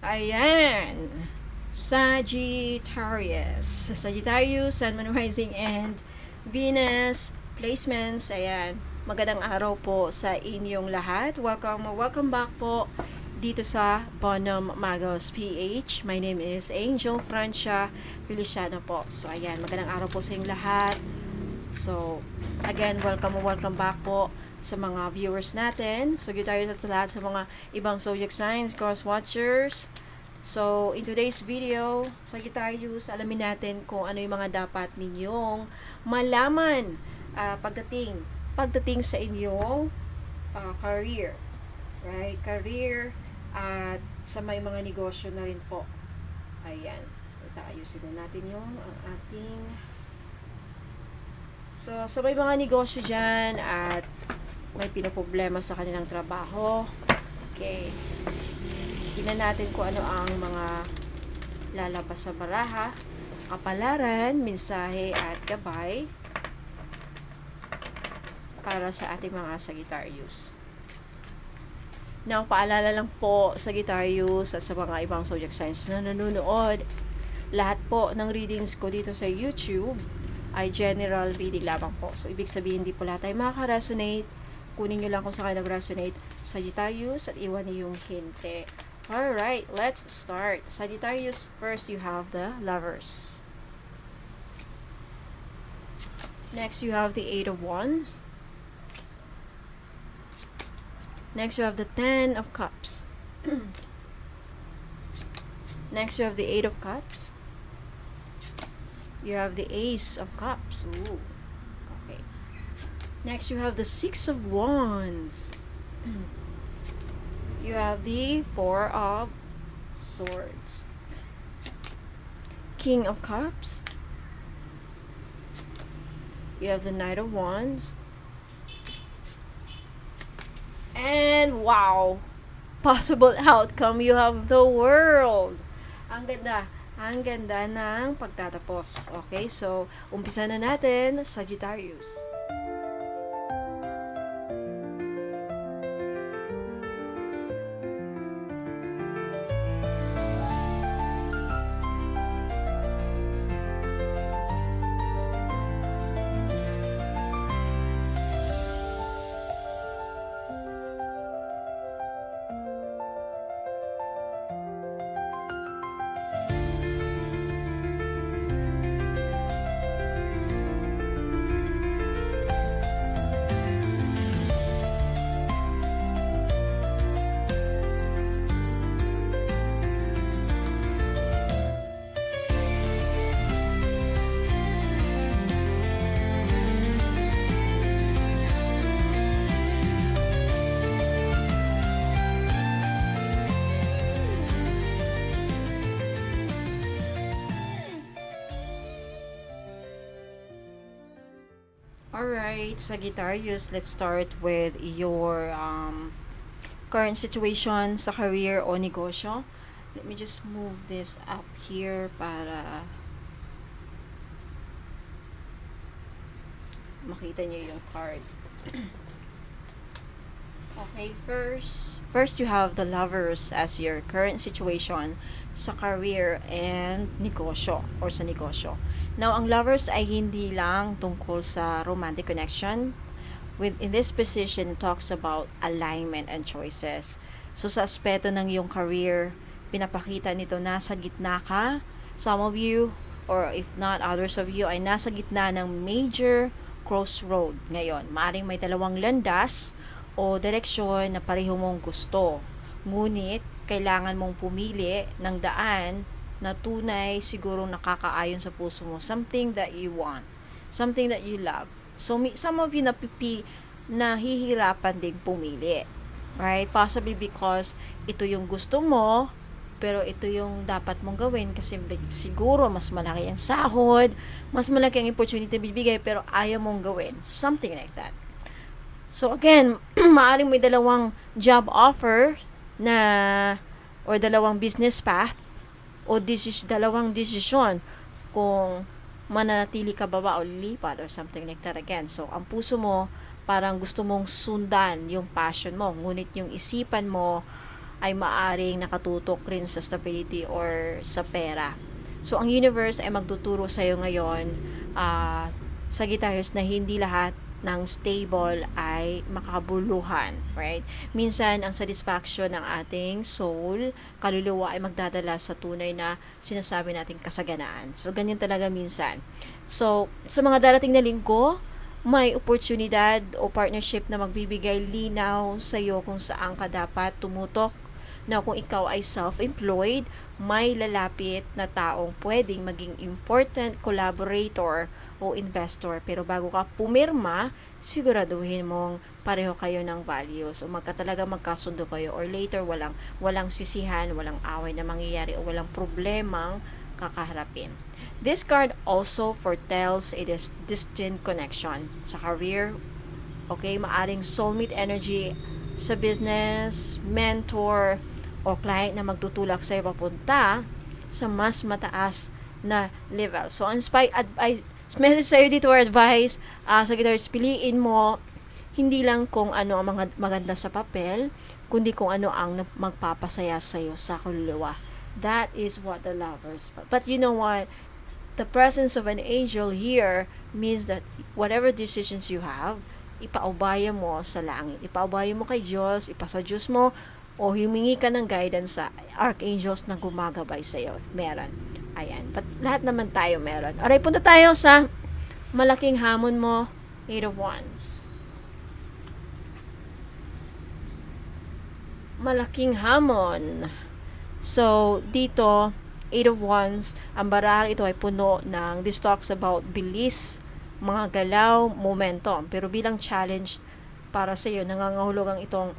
Ayan. Sagittarius, Sun, Moon, Rising, and Venus placements. Ayan. Magandang araw po sa inyong lahat. Welcome back po dito sa Bonum Magos PH. My name is Angel Francia Feliciano po. So, ayan. Magandang araw po sa inyong lahat. So, again, welcome back po sa mga viewers natin. Sagittarius at sa lahat sa mga ibang zodiac signs, cross watchers. So, in today's video, Sagittarius, alamin natin kung ano yung mga dapat ninyong malaman pagdating sa inyong career. Right? Career at sa may mga negosyo na rin po. Ayan. Ayusin na natin yung ating... So, sa may mga negosyo dyan at may pinaproblema sa kanilang trabaho. Okay. Tingnan natin kung ano ang mga lalabas sa baraha. Kapalaran, mensahe at gabay para sa ating mga Sagittarius. Now, paalala lang po Sagittarius at sa mga ibang zodiac signs na nanonood. Lahat po ng readings ko dito sa YouTube ay general reading lamang po. So, ibig sabihin, hindi po lahat tayo makaka-resonate. Kunin nyo lang kung saan kayo nag-resonate Sagittarius at iwan niyo yung hinte. Alright, let's start. Sagittarius, first you have the Lovers. Next, you have the Eight of Wands. Next, you have the Ten of Cups. Next, you have the Eight of Cups. You have the Ace of Cups. Ooh. Okay. Next, you have the Six of Wands. You have the Four of Swords. King of Cups. You have the Knight of Wands. And wow! Possible outcome, you have the World. Ang ganda. Ang ganda ng pagtatapos. Okay, so umpisa na natin, Sagittarius. Alright, Sagittarius, let's start with your current situation sa career o negosyo. Let me just move this up here para makita nyo yung card. Okay, first you have the Lovers as your current situation sa career and negosyo or sa negosyo. Now, ang Lovers ay hindi lang tungkol sa romantic connection. In this position, it talks about alignment and choices. So, sa aspeto ng iyong career, pinapakita nito nasa gitna ka. Some of you, or if not others of you, ay nasa gitna ng major crossroad ngayon. Maaring may dalawang landas o direksyon na pareho mong gusto. Ngunit, kailangan mong pumili ng daan na tunay siguro nakakaayon sa puso mo. Something that you want. Something that you love. So, some of you nahihirapan ding pumili. Right? Possibly because ito yung gusto mo, pero ito yung dapat mong gawin kasi siguro mas malaki ang sahod, mas malaki ang opportunity na bibigay, pero ayaw mong gawin. Something like that. So, again, maaaring may dalawang job offer or dalawang business path o dalawang desisyon kung mananatili ka ba o lilipat or something like that again. So, ang puso mo, parang gusto mong sundan yung passion mo. Ngunit yung isipan mo ay maaring nakatutok rin sa stability or sa pera. So, ang universe ay magtuturo sa'yo ngayon, Sagittarius, na hindi lahat ng stable ay makabuluhan, right? Minsan, ang satisfaction ng ating soul, kaluluwa, ay magdadala sa tunay na sinasabi nating kasaganaan. So, ganyan talaga minsan. So, sa mga darating na linggo, may oportunidad o partnership na magbibigay linaw sa iyo kung saan ka dapat tumutok, na kung ikaw ay self-employed, may lalapit na taong pwedeng maging important collaborator o investor. Pero bago ka pumirma, siguraduhin mong pareho kayo ng values o talaga magkasundo kayo, or later walang sisihan, walang away na mangyayari o walang problemang kakaharapin. This card also foretells a distant connection sa career. Okay, maaring soulmate energy sa business, mentor, o client na magtutulak sa'yo papunta sa mas mataas na level. So, ang message sa'yo dito or advice, Sagittarius, piliin mo hindi lang kung ano ang mga maganda sa papel, kundi kung ano ang magpapasaya sa'yo sa kaluluwa. That is what the lovers. But you know what? The presence of an angel here means that whatever decisions you have, ipaubaya mo sa langit. Ipaubaya mo kay Diyos, ipasa Diyos mo, o humingi ka ng guidance sa archangels na gumagabay sa iyo. Meron. Ayan. But lahat naman tayo meron. Alright, punta tayo sa malaking hamon mo, 8 of Wands. Malaking hamon. So, dito, 8 of Wands, ang barahang ito ay puno ng, this talks about bilis, mga galaw, momentum. Pero bilang challenge para sa iyo, nangangahulugang itong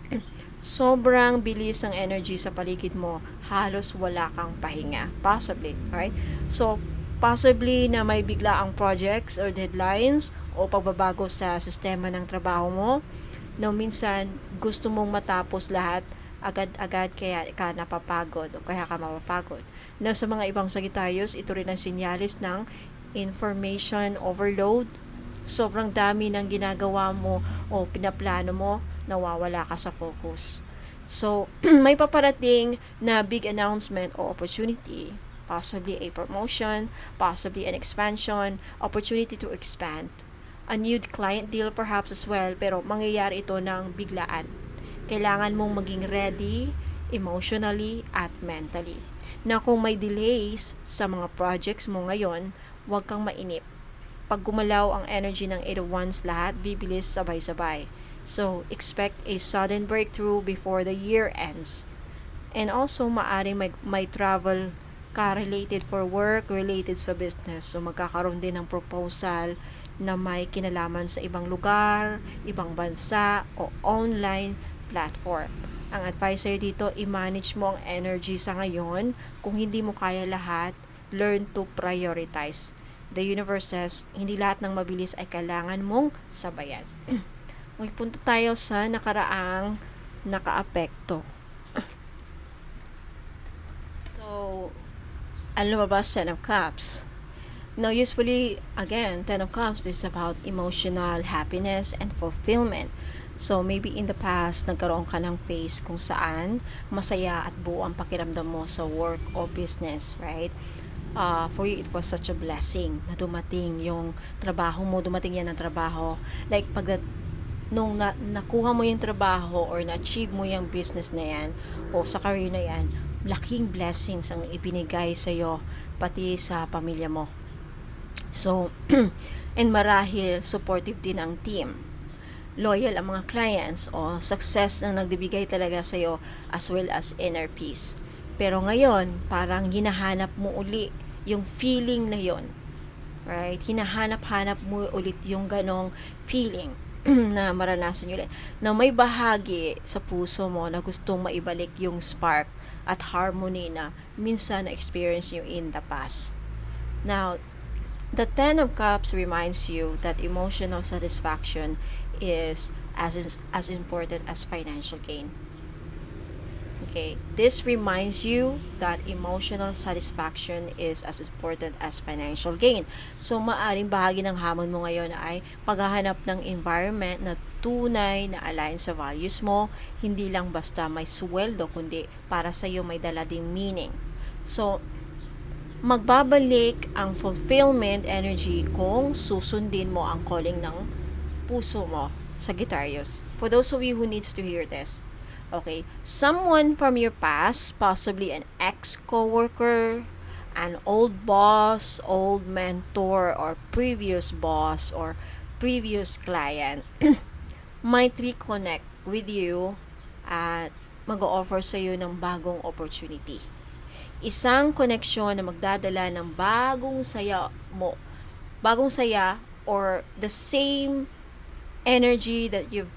sobrang bilis ng energy sa paligid mo, halos wala kang pahinga. Possibly, right? So, possibly na may bigla ang projects or deadlines o pagbabago sa sistema ng trabaho mo. No, minsan, gusto mong matapos lahat agad-agad, kaya ka napapagod o kaya ka mapapagod. Na sa mga ibang Sagittarius, ito rin ang sinyalis ng information overload. Sobrang dami ng ginagawa mo o pinaplano mo, nawawala ka sa focus. So, may paparating na big announcement o opportunity, possibly a promotion, possibly an expansion, opportunity to expand, a new client deal perhaps as well, pero mangyayari ito ng biglaan. Kailangan mong maging ready emotionally at mentally. Na kung may delays sa mga projects mo ngayon, huwag kang mainip. Pag gumalaw ang energy ng 8 of Wands, lahat bibilis sabay-sabay. So, expect a sudden breakthrough before the year ends. And also, maaring may travel ka related for work, related sa business. So, magkakaroon din ng proposal na may kinalaman sa ibang lugar, ibang bansa, o online platform. Ang advice sa'yo dito, i-manage mo ang energy sa ngayon. Kung hindi mo kaya lahat, learn to prioritize. The universe says, hindi lahat ng mabilis ay kailangan mong sabayan. Punta tayo sa nakaraang nakaapekto. So, ang lumabas, 10 of Cups. Now, usually, again, 10 of Cups is about emotional happiness and fulfillment. So, maybe in the past, nagkaroon ka ng phase kung saan masaya at buo ang pakiramdam mo sa work o business, right? For you, it was such a blessing na dumating yung trabaho mo, dumating yan ang trabaho. Like, nung nakuha mo yung trabaho or na-achieve mo yung business na yan o sa career na yan, laking blessings ang ibinigay sa'yo, pati sa pamilya mo. So, and marahil, supportive din ang team. Loyal ang mga clients o success na nagbibigay talaga sa'yo, as well as inner peace. Pero ngayon, parang hinahanap mo uli yung feeling na yon, right? Hinahanap-hanap mo ulit yung ganong feeling na maranasan nyo ulit. Na may bahagi sa puso mo na gustong maibalik yung spark at harmony na minsan na-experience nyo in the past. Now, the 10 of Cups reminds you that emotional satisfaction is as important as financial gain. Okay, this reminds you that emotional satisfaction is as important as financial gain. So, maaring bahagi ng hamon mo ngayon ay paghahanap ng environment na tunay na align sa values mo, hindi lang basta may sweldo, kundi para sa iyo may dala ding meaning. So, magbabalik ang fulfillment energy kung susundin mo ang calling ng puso mo, Sagittarius. For those of you who needs to hear this, okay, someone from your past, possibly an ex-coworker, an old boss, old mentor, or previous boss, or previous client, might reconnect with you at mag-o-offer sa iyo ng bagong opportunity. Isang koneksyon na magdadala ng bagong saya mo. Bagong saya or the same energy that you've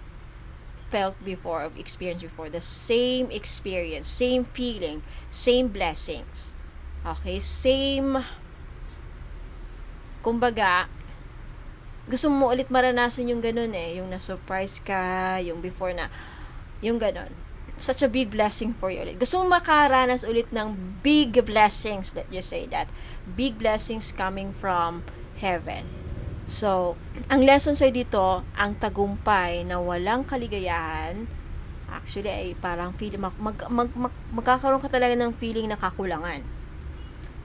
felt before, of experienced before. The same experience, same feeling, same blessings. Okay? Same, kumbaga, gusto mo ulit maranasan yung ganun yung na-surprise ka, yung before na, yung ganun. Such a big blessing for you ulit. Gusto mo makaranas ulit ng big blessings, that you say that. Big blessings coming from heaven. So, ang lesson sa'yo dito, ang tagumpay na walang kaligayahan, actually ay parang feeling, magkakaroon ka talaga ng feeling na kakulangan.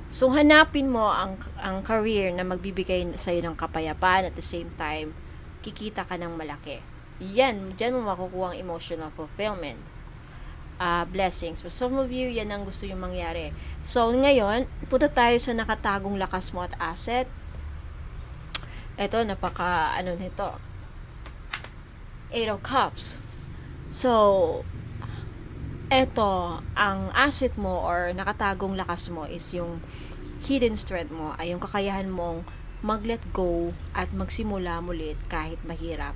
So, hanapin mo ang career na magbibigay sa'yo ng kapayapaan, at the same time, kikita ka ng malaki. Yan, dyan mo makukuha ang emotional fulfillment. Blessings. For some of you, yan ang gusto yung mangyari. So, ngayon, punta tayo sa nakatagong lakas mo at asset. Ito, nito. 8 of Cups. So, ito, ang asset mo or nakatagong lakas mo is yung hidden strength mo, ay yung kakayahan mong mag-let go at magsimula mulit kahit mahirap.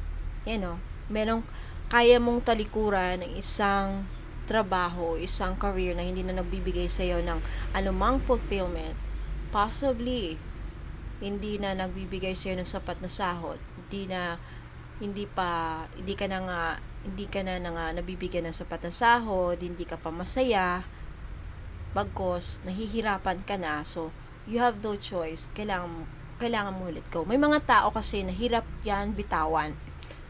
Merong kaya mong talikuran ng isang trabaho, isang career na hindi na nagbibigay sa iyo ng anumang fulfillment. Possibly, hindi na nagbibigay sa iyo ng sapat na sahod. Hindi ka na nabibigyan ng sapat na sahod, hindi ka pa masaya, bagkos nahihirapan ka na. So, you have no choice. Kailangan mo let go. May mga tao kasi nahirap yan bitawan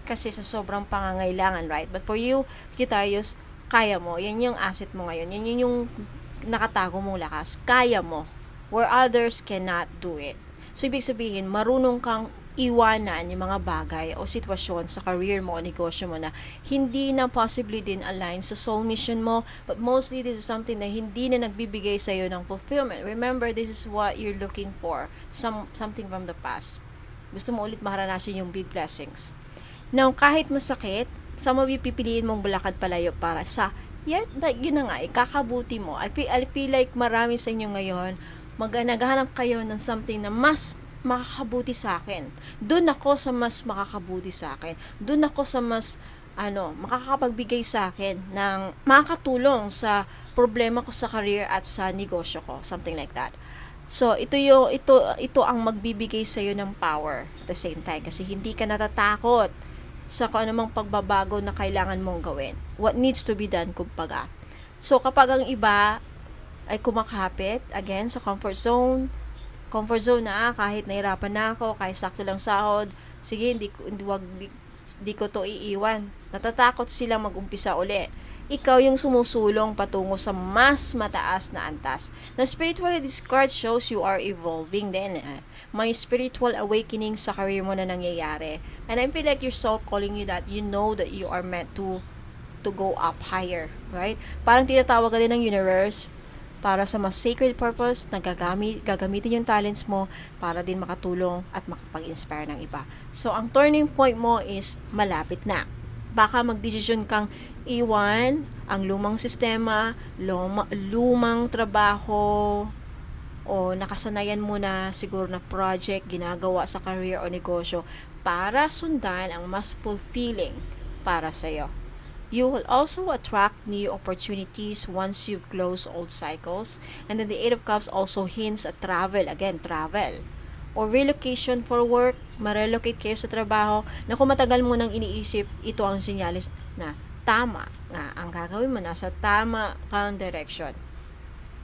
kasi sa sobrang pangangailangan, right? But for you, Sagittarius, kaya mo. Yan yung asset mo ngayon. Yan yung nakatago mong lakas. Kaya mo. Where others cannot do it. So, ibig sabihin, marunong kang iwanan yung mga bagay o sitwasyon sa career mo o negosyo mo na hindi na possibly din align sa soul mission mo, but mostly this is something na hindi na nagbibigay sa iyo ng fulfillment. Remember, this is what you're looking for. Something from the past. Gusto mo ulit maharanasin yung big blessings. Now, kahit masakit, some of you pipiliin mong bulakad palayo para sa, yun na nga, ikakabuti mo. I feel like marami sa inyo ngayon, naghahanap kayo ng something na mas makakabuti sa akin. Doon ako sa mas makakabuti sa akin. Doon ako sa mas, makakapagbigay sa akin ng makakatulong sa problema ko sa career at sa negosyo ko. Something like that. So, ito ang magbibigay sa iyo ng power at the same time. Kasi hindi ka natatakot sa kung anumang pagbabago na kailangan mong gawin. What needs to be done, kumbaga. So, kapag ang iba ay kumakapit, again, sa comfort zone na, kahit nahirapan na ako, kahit sakto lang sahod, sige, hindi ko to iiwan. Natatakot silang mag-umpisa uli. Ikaw yung sumusulong patungo sa mas mataas na antas. Now, spiritually, this card shows you are evolving din. May spiritual awakening sa career mo na nangyayari. And I feel like your soul calling you that you know that you are meant to go up higher, right? Parang tinatawag ka din ng universe para sa mas sacred purpose na gagamitin yung talents mo para din makatulong at makapag-inspire ng iba. So, ang turning point mo is malapit na. Baka magdesisyon kang iwan ang lumang sistema, lumang trabaho, o nakasanayan mo na siguro na project, ginagawa sa career o negosyo para sundan ang mas fulfilling para sa'yo. You will also attract new opportunities once you've closed old cycles. And then the 8 of Cups also hints at travel. Again, travel. Or relocation for work. Ma-relocate kayo sa trabaho na kung matagal mo nang iniisip, ito ang sinyalis na tama nga ang gagawin mo. Nasa tama kang direction.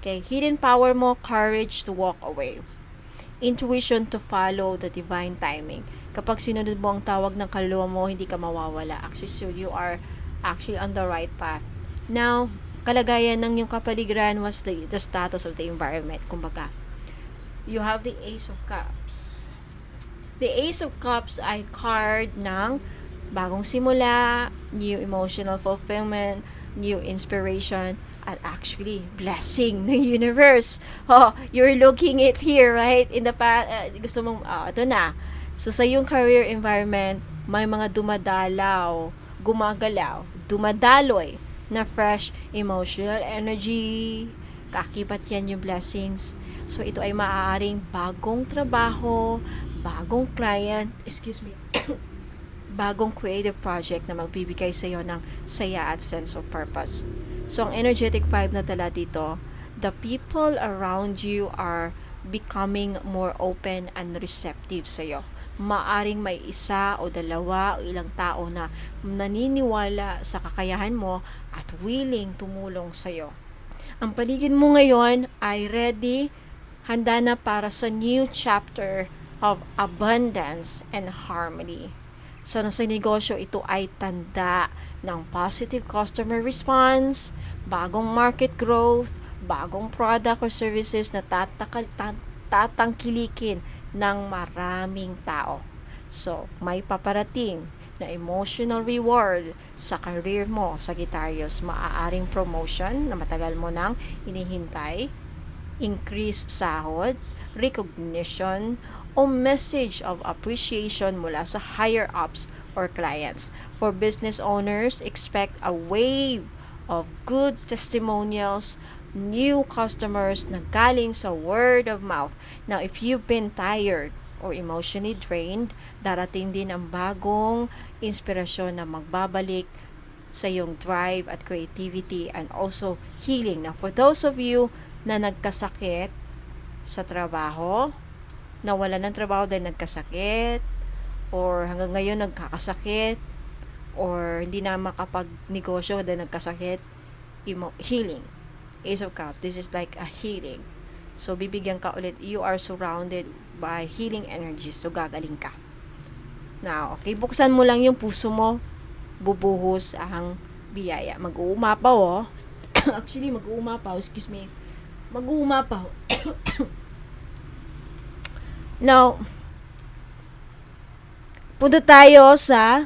Okay, hidden power mo, courage to walk away. Intuition to follow the divine timing. Kapag sinunod mo ang tawag ng kaluluwa mo, hindi ka mawawala. Actually, so you are actually on the right path. Now, kalagayan ng yung kapaligiran was the status of the environment. Kumbaga, you have the Ace of Cups. The Ace of Cups ay card ng bagong simula, new emotional fulfillment, new inspiration, at actually blessing ng universe. Oh, you're looking it here, right? In the past, gusto mong, ito na. So, sa yung career environment, may mga dumadalaw, gumagalaw, dumadaloy na fresh emotional energy. Kakibat yan yung blessings. So, ito ay maaaring bagong trabaho, bagong client, bagong creative project na magbibigay sa iyo ng saya at sense of purpose. So, ang energetic vibe na tala dito, the people around you are becoming more open and receptive sa iyo. Maaring may isa o dalawa o ilang tao na naniniwala sa kakayahan mo at willing tumulong sa iyo. Ang paligid mo ngayon ay ready, handa na para sa new chapter of abundance and harmony. So, sa negosyo, ito ay tanda ng positive customer response, bagong market growth, bagong product or services na tatangkilikin ng maraming tao. So, may paparating na emotional reward sa career mo, Sagittarius. Maaaring promotion na matagal mo nang hinihintay, increased sahod, recognition, o message of appreciation mula sa higher-ups or clients. For business owners, expect a wave of good testimonials, new customers na galing sa word of mouth. Now, if you've been tired or emotionally drained, darating din ang bagong inspirasyon na magbabalik sa iyong drive at creativity and also healing. Now, for those of you na nagkasakit sa trabaho, nawala ng trabaho dahil nagkasakit, or hanggang ngayon nagkakasakit, or hindi na makapag-negosyo dahil nagkasakit, healing. Ace of Cups, this is like a healing. So, bibigyan ka ulit, you are surrounded by healing energies, so gagaling ka. Now, okay, buksan mo lang yung puso mo, bubuhos ang biyaya. Mag-uumapaw, oh. Actually, mag-uumapaw, mag-uumapaw. Now, punta tayo sa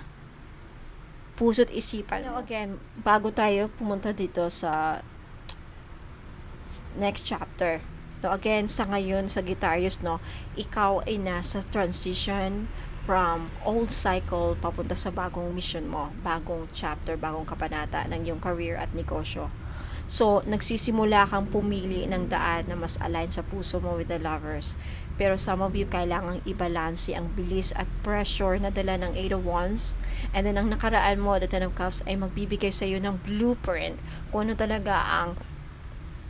puso't isipan. Now, again, bago tayo pumunta dito sa next chapter. So, again, sa ngayon, Sagittarius, no, ikaw ay nasa transition from old cycle papunta sa bagong mission mo, bagong chapter, bagong kabanata ng iyong career at negosyo. So, nagsisimula kang pumili ng daan na mas align sa puso mo with the Lovers. Pero some of you kailangang i-balance ang bilis at pressure na dala ng 8 of Wands. And then, ang nakaraan mo, the 10 of Cups, ay magbibigay sa iyo ng blueprint kung ano talaga ang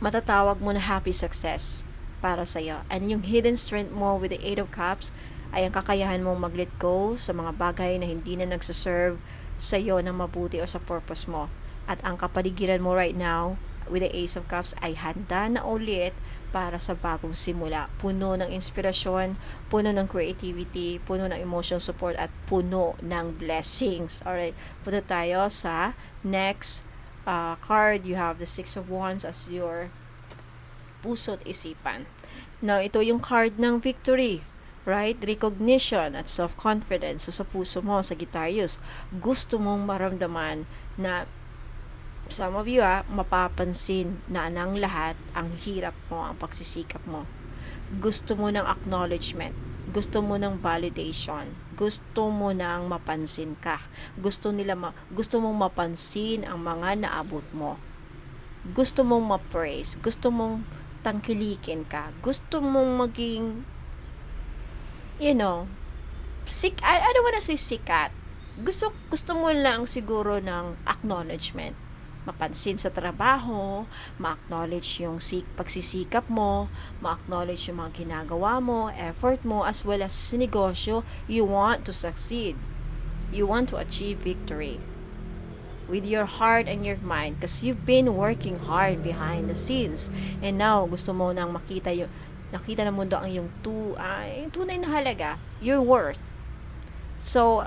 matatawag mo na happy success para sa iyo. And yung hidden strength mo with the 8 of Cups ay ang kakayahan mong mag-let go sa mga bagay na hindi na nagsaserve sa iyo ng mabuti o sa purpose mo. At ang kapaligiran mo right now with the Ace of Cups ay handa na ulit para sa bagong simula. Puno ng inspirasyon, puno ng creativity, puno ng emotional support, at puno ng blessings. Alright, punta tayo sa next card. You have the 6 of Wands as your puso't isipan. Now, ito yung card ng victory. Right? Recognition at self-confidence. So, sa puso mo, Sagittarius, gusto mong maramdaman na some of you mapapansin na ng lahat ang hirap mo, ang pagsisikap mo. Gusto mo ng acknowledgement. Gusto mo ng validation. Gusto mo ng mapansin ka. Gusto mong mapansin ang mga naabot mo. Gusto mong ma-praise. Gusto mong tangkilikin ka. Gusto mong maging, I don't wanna say sikat. Gusto mo lang siguro ng acknowledgement. Mapansin sa trabaho, ma-acknowledge yung pagsisikap mo, ma-acknowledge yung mga ginagawa mo, effort mo, as well as sa negosyo, you want to succeed. You want to achieve victory with your heart and your mind because you've been working hard behind the scenes. And now, gusto mo nang nakita ng mundo ang iyong tunay na halaga, your worth. So,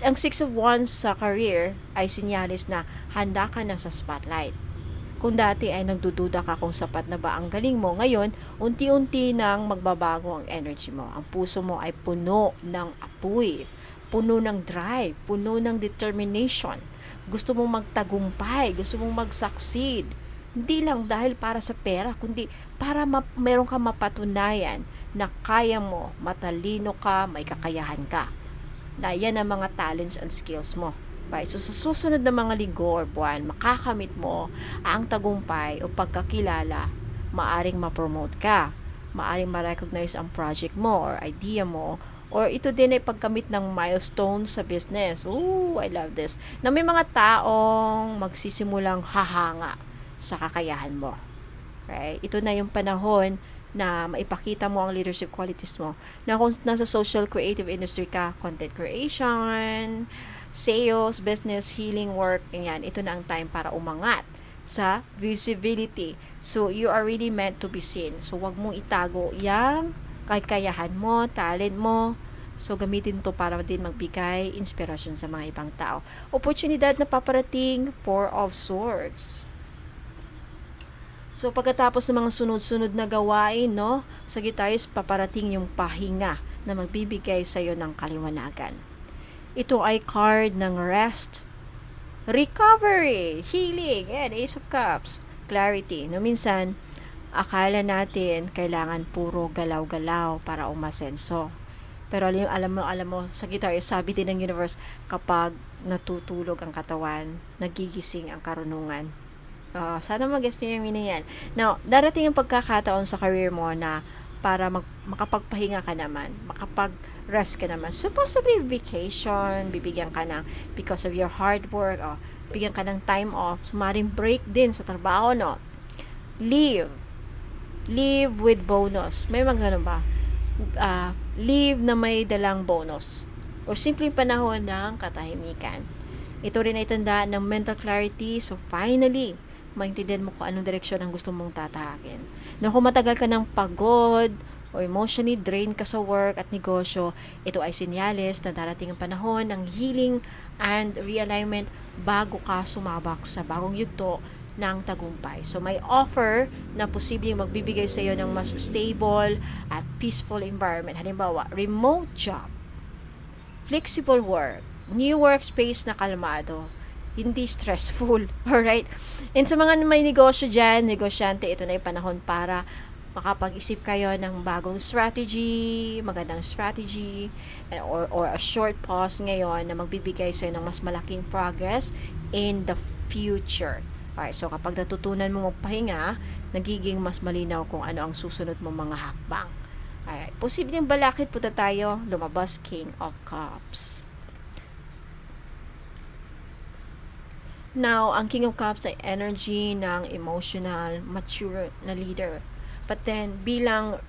ang Six of Wands sa career ay sinyalis na handa ka na sa spotlight. Kung dati ay nagdududa ka kung sapat na ba ang galing mo, ngayon, unti-unti nang magbabago ang energy mo. Ang puso mo ay puno ng apoy, puno ng drive, puno ng determination. Gusto mong magtagumpay, gusto mong mag-succeed. Hindi lang dahil para sa pera, kundi para meron ka mapatunayan na kaya mo, matalino ka, may kakayahan ka. Na yan ang mga talents and skills mo. Right? So, sa susunod na mga linggo or buwan, makakamit mo ang tagumpay o pagkakilala, maaring ma-promote ka, maaring ma-recognize ang project mo or idea mo, or ito din ay pagkamit ng milestone sa business. Ooh, I love this. Na may mga taong magsisimulang hahanga sa kakayahan mo. Right? Ito na yung panahon na maipakita mo ang leadership qualities mo. Na kung nasa social creative industry ka, content creation, sales, business, healing work, ganyan, ito na ang time para umangat sa visibility. So, you are really meant to be seen. So, wag mong itago yung kakayahan mo, talent mo. So, gamitin to para din magbigay inspirasyon sa mga ibang tao. Oportunidad na paparating, Four of Swords. So, pagkatapos ng mga sunod-sunod na gawain, no, Sagittarius, paparating yung pahinga na magbibigay sa iyo ng kaliwanagan. Ito ay card ng rest, recovery, healing, and Ace of Cups, clarity. No, minsan, akala natin kailangan puro galaw-galaw para umasenso. Pero alam mo, Sagittarius, sabi din ng universe, kapag natutulog ang katawan, nagigising ang karunungan. Sana mag-guess nyo yung meaning yan. Now, darating yung pagkakataon sa career mo na para makapagpahinga ka naman, makapag-rest ka naman. So, possibly vacation, bibigyan ka ng, because of your hard work, bigyan ka ng time off, sumaring break din sa trabaho, no? Leave with bonus. May mga ganun ba? Leave na may dalang bonus. O simpleng panahon ng katahimikan. Ito rin ay tandaan ng mental clarity. So, finally, maintindihan mo kung anong direksyon ang gusto mong tatahakin. Na kung matagal ka ng pagod o emotionally drained ka sa work at negosyo, ito ay senyales na darating ang panahon ng healing and realignment bago ka sumabak sa bagong yugto ng tagumpay. So, may offer na posibleng magbibigay sa iyo ng mas stable at peaceful environment. Halimbawa, remote job, flexible work, new workspace na kalmado, hindi stressful. Alright? And sa mga may negosyo dyan, negosyante, ito na yung panahon para makapag-isip kayo ng bagong strategy, magandang strategy, or a short pause ngayon na magbibigay sa'yo ng mas malaking progress in the future. Alright, so kapag natutunan mo magpahinga, nagiging mas malinaw kung ano ang susunod mong mga hakbang. Alright, posibleng balakid punta tayo, lumabas King of Cups. Now, ang King of Cups ay energy ng emotional, mature na leader. But then, bilang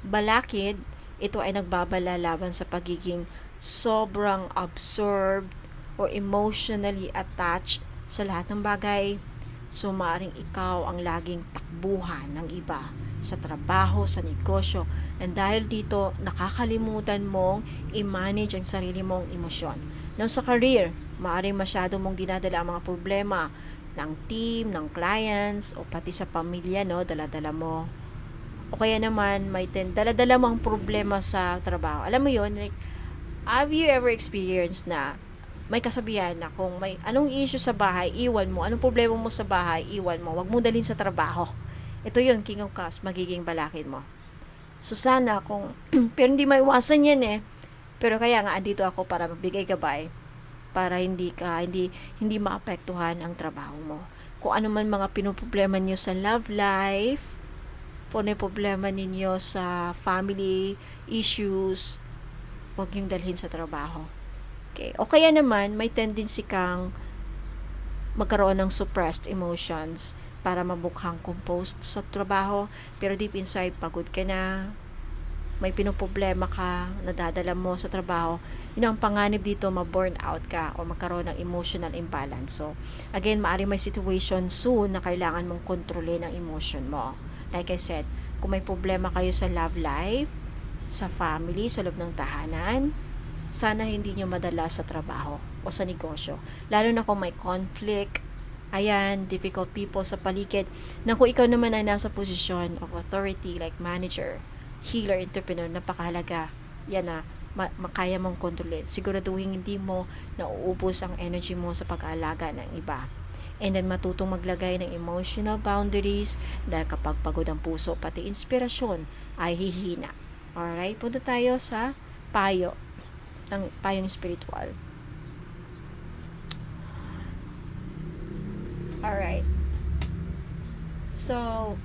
balakid, ito ay nagbabala laban sa pagiging sobrang absorbed or emotionally attached sa lahat ng bagay. So, maaaring ikaw ang laging takbuhan ng iba sa trabaho, sa negosyo. And dahil dito, nakakalimutan mong i-manage ang sarili mong emosyon. Now, sa career, maaaring masyado mong dinadala ang mga problema ng team, ng clients, o pati sa pamilya, no, dala-dala mo. O kaya naman, dala-dala mo ang problema sa trabaho. Alam mo yun, like, have you ever experienced na may kasabihan na kung may anong issue sa bahay, iwan mo. Anong problema mo sa bahay, iwan mo. Huwag mo dalhin sa trabaho. Ito yun, King of Cups, magiging balakid mo. So sana kung, pero hindi maiwasan yan eh. Pero kaya nga, andito ako para magbigay gabay para hindi maapektuhan ang trabaho mo. Kung ano man mga pinoproblema niyo sa love life, kung ano problema ninyo sa family issues, huwag niyong dalhin sa trabaho. Okay. O kaya naman, may tendency kang magkaroon ng suppressed emotions para mabukhang composed sa trabaho, pero deep inside, pagod ka na, may pinoproblema ka, nadadala mo sa trabaho, yun ang panganib dito, ma-burn out ka o magkaroon ng emotional imbalance. So, again, maaaring may situation soon na kailangan mong kontrolin ang emotion mo. Like I said, kung may problema kayo sa love life, sa family, sa loob ng tahanan, sana hindi nyo madala sa trabaho o sa negosyo. Lalo na kung may conflict, ayan, difficult people sa paligid, na kung ikaw naman ay nasa posisyon of authority like manager, healer, entrepreneur, napakahalaga. Yan na, makaya mong kontrolin. Siguraduhin hindi mo nauubos ang energy mo sa pag-aalaga ng iba. And then matutong maglagay ng emotional boundaries dahil kapag pagod ang puso, pati inspirasyon ay hihina. Alright, punta tayo sa payo ng payong spiritual. Alright. So,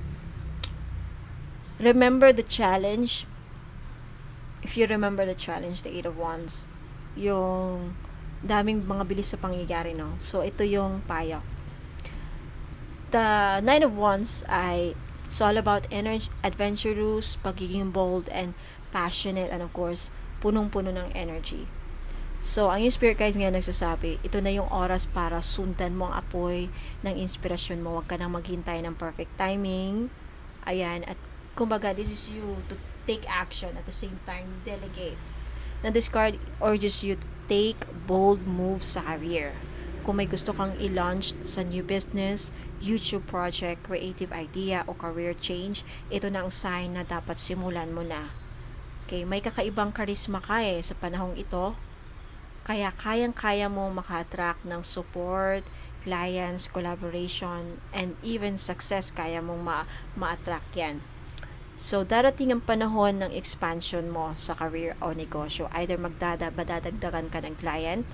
remember the challenge. If you remember the challenge, the Eight of Wands, yung daming mga bilis sa pangyayari, no? So, ito yung payo. The Nine of Wands ay it's all about energy, adventurous, pagiging bold and passionate, and of course, punong-puno ng energy. So, ang yung spirit guys ngayon nagsasabi, ito na yung oras para sundan mo ang apoy ng inspirasyon mo. Huwag ka nang maghintay ng perfect timing. Ayan, at kumbaga, this is you to take action at the same time, delegate. Na this card urges you to take bold moves sa career. Kung may gusto kang i-launch sa new business, YouTube project, creative idea, o career change, ito na ang sign na dapat simulan mo na. Okay, may kakaibang charisma ka sa panahong ito. Kaya kayang-kaya mo maka-attract ng support, clients, collaboration, and even success, kaya mong ma-attract yan. So, darating ang panahon ng expansion mo sa career o negosyo. Either madadagdagan ka ng client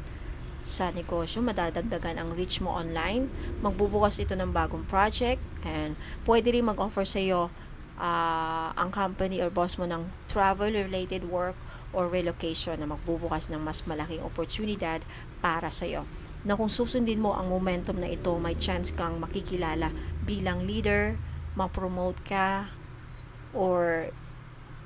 sa negosyo, madadagdagan ang reach mo online, magbubukas ito ng bagong project, and pwede rin mag-offer sa iyo ang company or boss mo ng travel-related work or relocation na magbubukas ng mas malaking oportunidad para sa iyo. Na kung susundin mo ang momentum na ito, may chance kang makikilala bilang leader, ma-promote ka, or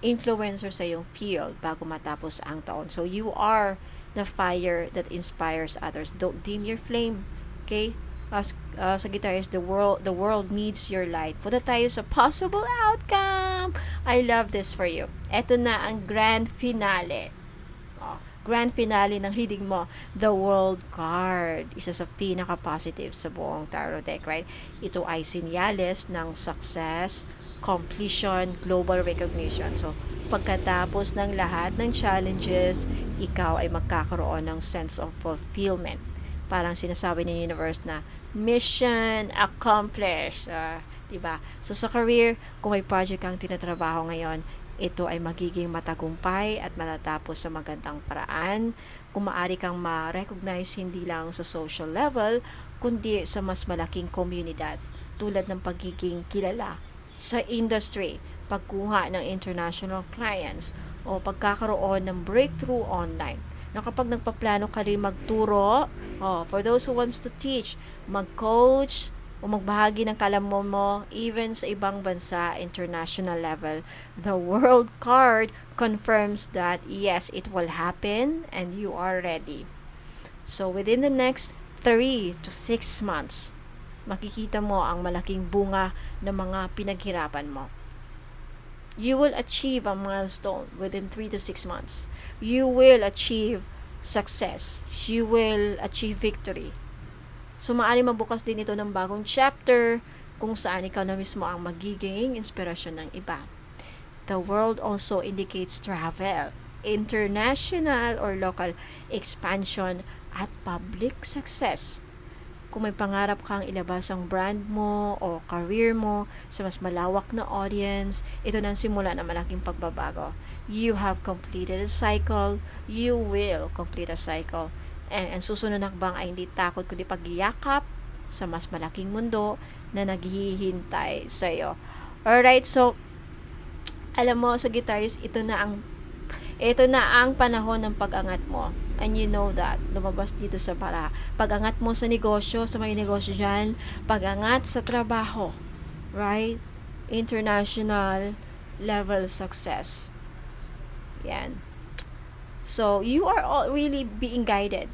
influencer sa iyong field bago matapos ang taon. So, you are the fire that inspires others. Don't dim your flame. Okay? Sa guitarist, the world needs your light. Punta tayo sa possible outcome. I love this for you. Ito na ang grand finale. Grand finale ng reading mo, the World card. Isa sa pinaka-positive sa buong tarot deck, right? Ito ay sinyales ng success, completion, global recognition. So, pagkatapos ng lahat ng challenges, ikaw ay magkakaroon ng sense of fulfillment. Parang sinasabi ng universe na mission accomplished. Diba? So, sa career, kung may project kang tinatrabaho ngayon, ito ay magiging matagumpay at matatapos sa magandang paraan. Kung maaari kang ma-recognize hindi lang sa social level, kundi sa mas malaking komunidad, tulad ng pagiging kilala sa industry, pagkuha ng international clients, o pagkakaroon ng breakthrough online. Na kapag nagpaplano ka rin magturo, for those who wants to teach, mag-coach, o magbahagi ng kaalaman mo, even sa ibang bansa, international level, the World card confirms that yes, it will happen and you are ready. So, within the next 3 to 6 months, makikita mo ang malaking bunga ng mga pinaghirapan mo. You will achieve a milestone within 3 to 6 months. You will achieve success. You will achieve victory. So, maaari mabukas din ito ng bagong chapter kung saan ikaw na mismo ang magiging inspirasyon ng iba. The world also indicates travel, international or local expansion, at public success. Kung may pangarap kang ilabas ang brand mo o career mo sa mas malawak na audience, ito na ang simula ng malaking pagbabago. You have completed a cycle. You will complete a cycle. And susunod na hakbang ay hindi takot kundi pagyakap sa mas malaking mundo na naghihintay sa iyo. Alright, so alam mo sa guitarist, ito na ang panahon ng pag-angat mo. And you know that. Lumabas dito sa pag-angat mo sa negosyo, sa may negosyo dyan, pag-angat sa trabaho. Right? International level success. Yan. So, you are all really being guided.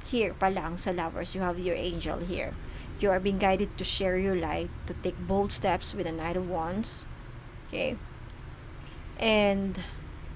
Here pa lang sa lovers, you have your angel here. You are being guided to share your light, to take bold steps with the Knight of Wands. Okay? And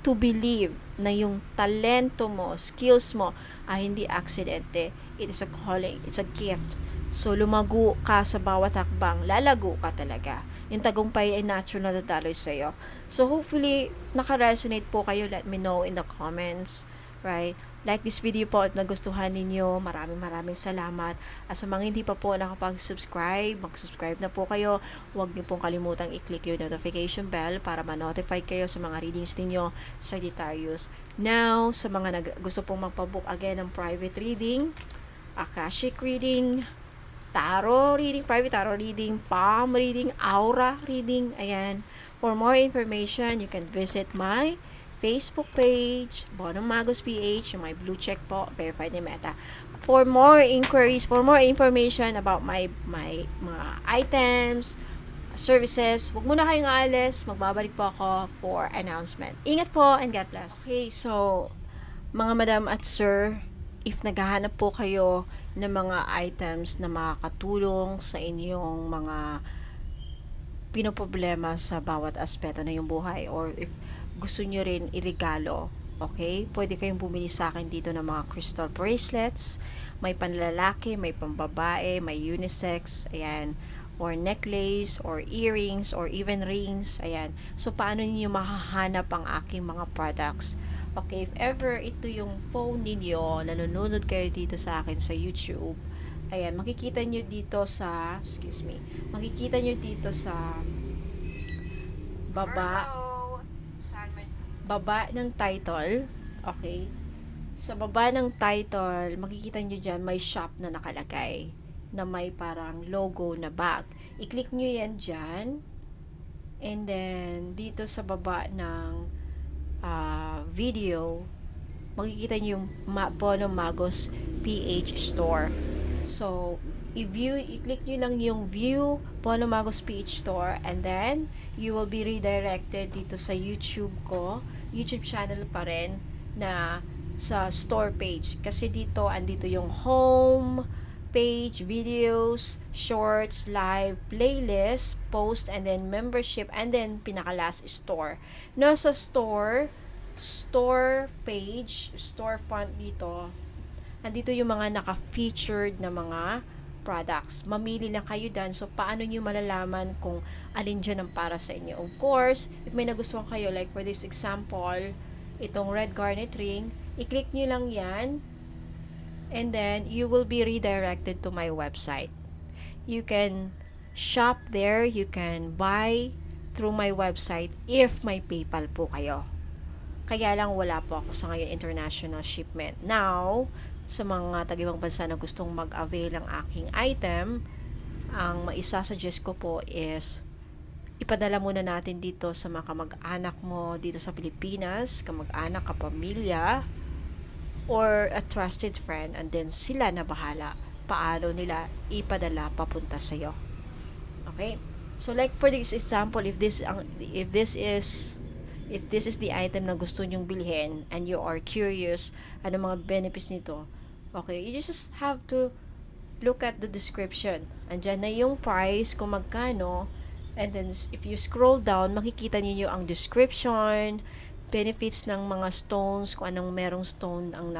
to believe na yung talento mo, skills mo, ay hindi aksidente. It is a calling. It's a gift. So, lumago ka sa bawat hakbang. Lalago ka talaga. Yung tagumpay ay natural na daloy sa'yo. So, hopefully, naka-resonate po kayo. Let me know in the comments. Right? Like this video po at nagustuhan ninyo. Maraming salamat. At sa mga hindi pa po nakapag-subscribe, mag-subscribe na po kayo. Huwag niyo pong kalimutang i-click yung notification bell para ma-notify kayo sa mga readings ninyo sa Sagittarius. Now, sa mga gusto pong magpabook again ng private reading, Akashic reading, tarot reading, private tarot reading, palm reading, aura reading, ayan. For more information, you can visit my Facebook page, Bonong Magos PH, yung my blue check po, verified ni Meta. For more inquiries, for more information about my mga items, services, huwag muna kayong aalis, magbabalik po ako for announcement. Ingat po and God bless. Okay, so, mga madam at sir, if naghahanap po kayo ng mga items na makakatulong sa inyong mga pinoproblema sa bawat aspeto na yung buhay, or if gusto nyo rin iregalo, okay, pwede kayong bumili sa akin dito ng mga crystal bracelets. May panlalaki, may pambabae, may unisex, ayan, or necklace, or earrings, or even rings, ayan. So, paano niyo mahahanap ang aking mga products? Okay, if ever ito yung phone ninyo, nanonood kayo dito sa akin sa YouTube, ayan, makikita nyo dito sa, makikita nyo dito sa baba ng title, okay? Sa baba ng title, makikita nyo dyan, may shop na nakalagay, na may parang logo na bag. I-click nyo yan dyan, and then, dito sa baba ng video, makikita nyo yung Bonong Magos PH Store. So, i-click nyo lang yung view Bonong Magos PH Store, and then you will be redirected dito sa YouTube ko, YouTube channel pa rin, na sa store page. Kasi dito, andito yung home page, videos, shorts, live, playlist, post, and then membership, and then pinaka-last store. No, sa store page, storefront dito, andito yung mga naka-featured na mga products. Mamili lang kayo dyan. So, paano nyo malalaman kung alin dyan ang para sa inyo? Of course, if may nagustuhan kayo, like for this example, itong red garnet ring, i-click nyo lang yan, and then, you will be redirected to my website. You can shop there, you can buy through my website if may PayPal po kayo. Kaya lang wala po ako sa ngayon international shipment. Now, sa mga taga-ibang bansa na gustong mag-avail ng aking item, ang maisasuggest ko po is ipadala muna natin dito sa mga kamag-anak mo dito sa Pilipinas, kamag-anak, kapamilya, or a trusted friend, and then sila na bahala paano nila ipadala papunta sa iyo. Okay? So like for this example, if this is the item na gusto nyong bilhin and you are curious ano mga benefits nito, okay, you just have to look at the description. Andyan na yung price kung magkano, and then if you scroll down, makikita niyo ang description, benefits ng mga stones, kung anong merong stone ang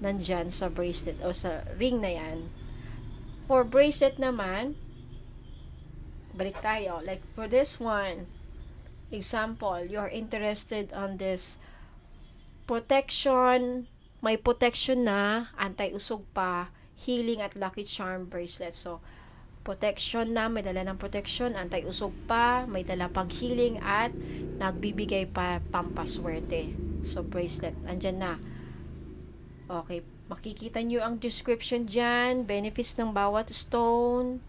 nandyan sa bracelet o sa ring na yan. For bracelet naman, balik tayo. Like for this one, example, you're interested on this protection, may protection na, anti-usog pa, healing at lucky charm bracelet. So, protection na, may dala ng protection, anti-usog pa, may dala pang healing, at nagbibigay pa pampaswerte. So, bracelet, andyan na. Okay, makikita nyo ang description dyan, benefits ng bawat stone.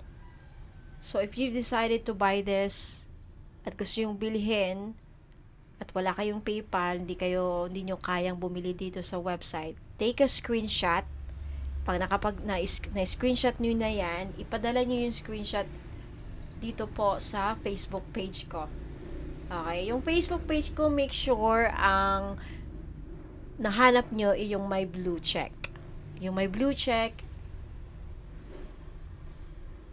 So, if you've decided to buy this, at gusto yung bilhin, at wala kayong PayPal, hindi nyo kayang bumili dito sa website, take a screenshot. Pag na-screenshot nyo na yan, ipadala nyo yung screenshot dito po sa Facebook page ko. Okay? Yung Facebook page ko, make sure ang nahanap nyo ay yung my blue check. Yung my blue check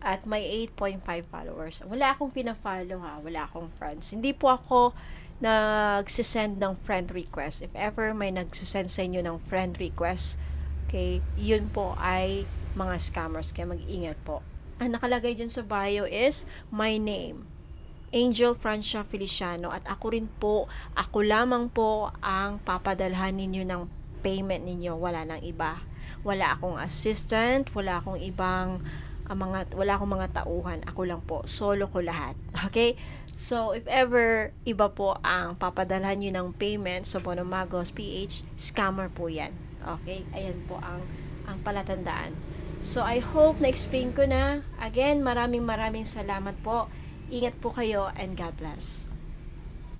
at may 8.5 followers. Wala akong pina-follow ha. Wala akong friends. Hindi po ako nagsisend ng friend request. If ever may nagsisend sa inyo ng friend request, okay, yun po ay mga scammers. Kaya mag-ingat po. Ang nakalagay dyan sa bio is my name, Angel Francia Feliciano, at ako lamang po ang papadalhan ninyo ng payment ninyo, wala nang iba. Wala akong assistant, wala akong mga tauhan, ako lang po, solo ko lahat. Okay? So, if ever iba po ang papadalhan nyo ng payment sa Bonomagos PH, scammer po yan. Okay? Ayan po ang palatandaan. So, I hope na-explain ko na. Again, maraming salamat po. Ingat po kayo and God bless.